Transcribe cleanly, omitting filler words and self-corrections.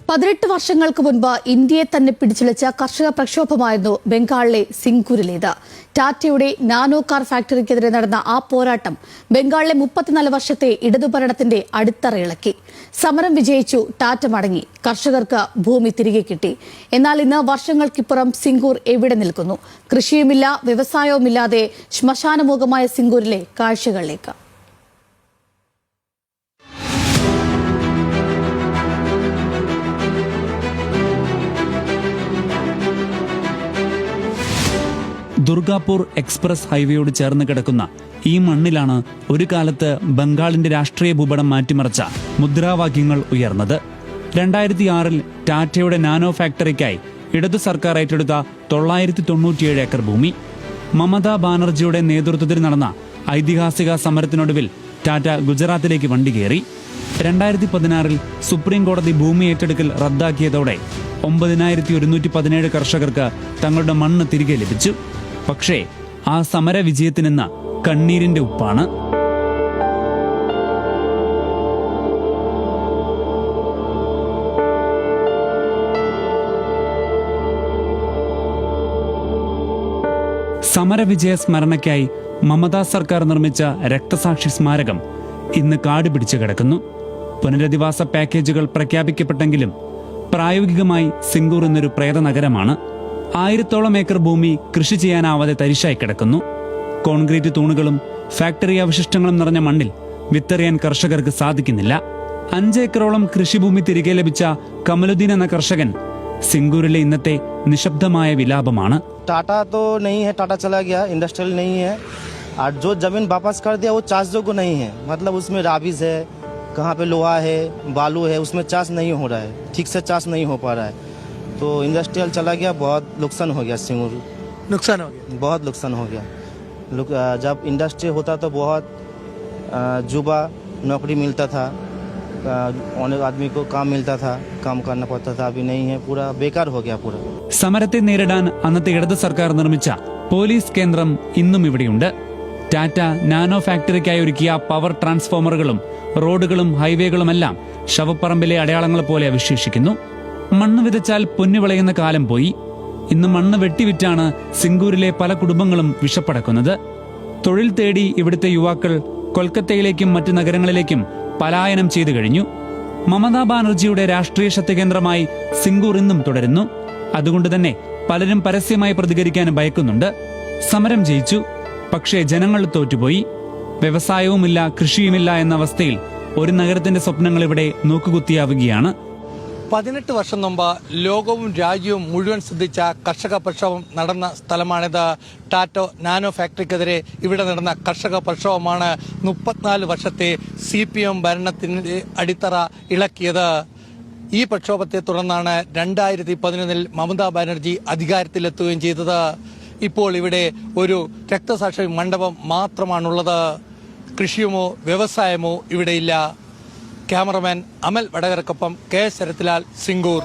18 വർഷങ്ങൾക്ക് മുൻപ് ഇന്ത്യയെ തന്നെ പിടിച്ചുലച്ച കർഷക പ്രക്ഷോഭമായിരുന്നു ബംഗാളിലെ സിംഗൂരിലേത്. ടാറ്റയുടെ നാനോ കാർ ഫാക്ടറിക്കെതിരെ നടന്ന ആ പോരാട്ടം ബംഗാളിലെ 34 വർഷത്തെ ഇടതുഭരണത്തിന്റെ അടിത്തറയിളക്കി. സമരം വിജയിച്ചു, ടാറ്റ മടങ്ങി, കർഷകർക്ക് ഭൂമി തിരികെ കിട്ടി. എന്നാൽ ഇന്ന് വർഷങ്ങൾക്കിപ്പുറം സിംഗൂർ എവിടെ നിൽക്കുന്നു? കൃഷിയുമില്ല, വ്യവസായവുമില്ലാതെ ശ്മശാനമുഖമായ സിംഗൂരിലെ കാഴ്ചകളിലേക്ക്. ദുർഗാപൂർ എക്സ്പ്രസ് ഹൈവേയോട് ചേർന്ന് കിടക്കുന്ന ഈ മണ്ണിലാണ് ഒരു കാലത്ത് ബംഗാളിന്റെ രാഷ്ട്രീയ ഭൂപടം മാറ്റിമറിച്ച മുദ്രാവാക്യങ്ങൾ ഉയർന്നത്. 2006 ടാറ്റയുടെ നാനോ ഫാക്ടറിക്കായി ഇടതു സർക്കാർ ഏറ്റെടുത്ത 997 ഏക്കർ ഭൂമി. മമതാ ബാനർജിയുടെ നേതൃത്വത്തിൽ നടന്ന ഐതിഹാസിക സമരത്തിനൊടുവിൽ ടാറ്റ ഗുജറാത്തിലേക്ക് വണ്ടി കയറി. 2016 സുപ്രീം കോടതി ഭൂമി ഏറ്റെടുക്കൽ റദ്ദാക്കിയതോടെ 9117 കർഷകർക്ക് തങ്ങളുടെ മണ്ണ് തിരികെ ലഭിച്ചു. പക്ഷേ ആ സമര വിജയത്തിനെന്ന കണ്ണീരിന്റെ ഉപ്പാണ്. സമരവിജയ സ്മരണയ്ക്കായി മമതാ സർക്കാർ നിർമ്മിച്ച രക്തസാക്ഷി സ്മാരകം ഇന്ന് കാട് പിടിച്ചു കിടക്കുന്നു. പുനരധിവാസ പാക്കേജുകൾ പ്രഖ്യാപിക്കപ്പെട്ടെങ്കിലും പ്രായോഗികമായി സിംഗൂർ എന്നൊരു പ്രേത നഗരമാണ്. 1000-ഓളം ഏക്കർ ഭൂമി കൃഷി ചെയ്യാനാവാതെ തരിശായി കിടക്കുന്നു. കോൺക്രീറ്റ് തൂണുകളും ഫാക്ടറി അവശിഷ്ടങ്ങളും നിറഞ്ഞ മണ്ണിൽ വിത്തെറിയാൻ കർഷകർക്ക് സാധിക്കുന്നില്ല. 5 ഏക്കറോളം കൃഷിഭൂമി തിരികെ ലഭിച്ച കമലുദ്ദീൻ എന്ന കർഷകൻ സിംഗൂരിലെ ഇന്നത്തെ നിശബ്ദമായ വിലാപമാണ്. टाटा तो नहीं है, टाटा चला गया, इंडस्ट्रियल नहीं है, और जो जमीन वापस कर दिया वो चाष जोग्य नहीं है. मतलब उसमें राबिज है, कहाँ पे लोहा है, बालू है, उसमें चाष नहीं हो रहा है, ठीक से चाष नहीं हो पा रहा है. तो इंडस्ट्रियल चला गया, बहुत नुकसान हो गया. सिंगूर नुकसान हो गया, बहुत नुकसान हो गया. जब इंडस्ट्री होता तो बहुत युवा नौकरी मिलता था, अनेक आदमी को काम मिलता था, काम करना पड़ता था. अभी नहीं है, पूरा बेकार हो गया पूरा. സമരത്തെ നേരിടാൻ അന്നത്തെ ഇടതു സർക്കാർ നിർമ്മിച്ച പോലീസ് കേന്ദ്രം ഇന്നും ഇവിടെയുണ്ട്. ടാറ്റ നാനോ ഫാക്ടറിക്കായി ഒരുക്കിയ പവർ ട്രാൻസ്ഫോമറുകളും റോഡുകളും ഹൈവേകളുമെല്ലാം ശവപ്പറമ്പിലെ അടയാളങ്ങൾ പോലെ അവശേഷിക്കുന്നു. മണ്ണ് വിതച്ചാൽ പൊന്നു വിളയുന്ന കാലം പോയി. ഇന്ന് മണ്ണ് വെട്ടിവിറ്റാണ് സിംഗൂരിലെ പല കുടുംബങ്ങളും വിശപ്പടക്കുന്നത്. തൊഴിൽ തേടി ഇവിടുത്തെ യുവാക്കൾ കൊൽക്കത്തയിലേക്കും മറ്റു നഗരങ്ങളിലേക്കും പലായനം ചെയ്തു കഴിഞ്ഞു. മമതാ ബാനർജിയുടെ രാഷ്ട്രീയ ശക്തികേന്ദ്രമായി സിംഗൂർ ഇന്നും തുടരുന്നു. അതുകൊണ്ട് തന്നെ പലരും പരസ്യമായി പ്രതികരിക്കാൻ ഭയക്കുന്നുണ്ട്. സമരം ജയിച്ചു, പക്ഷേ ജനങ്ങൾ തോറ്റുപോയി. വ്യവസായവുമില്ല, കൃഷിയുമില്ല എന്ന അവസ്ഥയിൽ ഒരു നഗരത്തിന്റെ സ്വപ്നങ്ങൾ ഇവിടെ നോക്കുകുത്തിയാവുകയാണ്. 18 വർഷം മുമ്പ് ലോകവും രാജ്യവും മുഴുവൻ ശ്രദ്ധിച്ച കർഷക പ്രക്ഷോഭം നടന്ന സ്ഥലമാണിത്. ടാറ്റ നാനോ ഫാക്ടറിക്കെതിരെ ഇവിടെ നടന്ന കർഷക പ്രക്ഷോഭമാണ് 34 വർഷത്തെ CPM ഭരണത്തിന്റെ അടിത്തറ ഇളക്കിയത്. ഈ പ്രക്ഷോഭത്തെ തുടർന്നാണ് 2011 മമതാ ബാനർജി അധികാരത്തിലെത്തുകയും ചെയ്തത്. ഇപ്പോൾ ഇവിടെ ഒരു രക്തസാക്ഷി മണ്ഡപം മാത്രമാണുള്ളത്. കൃഷിയുമോ വ്യവസായമോ ഇവിടെയില്ല. ക്യാമറമാൻ അമൽ വടകരക്കൊപ്പം KS ശരത്ലാൽ, സിംഗൂർ.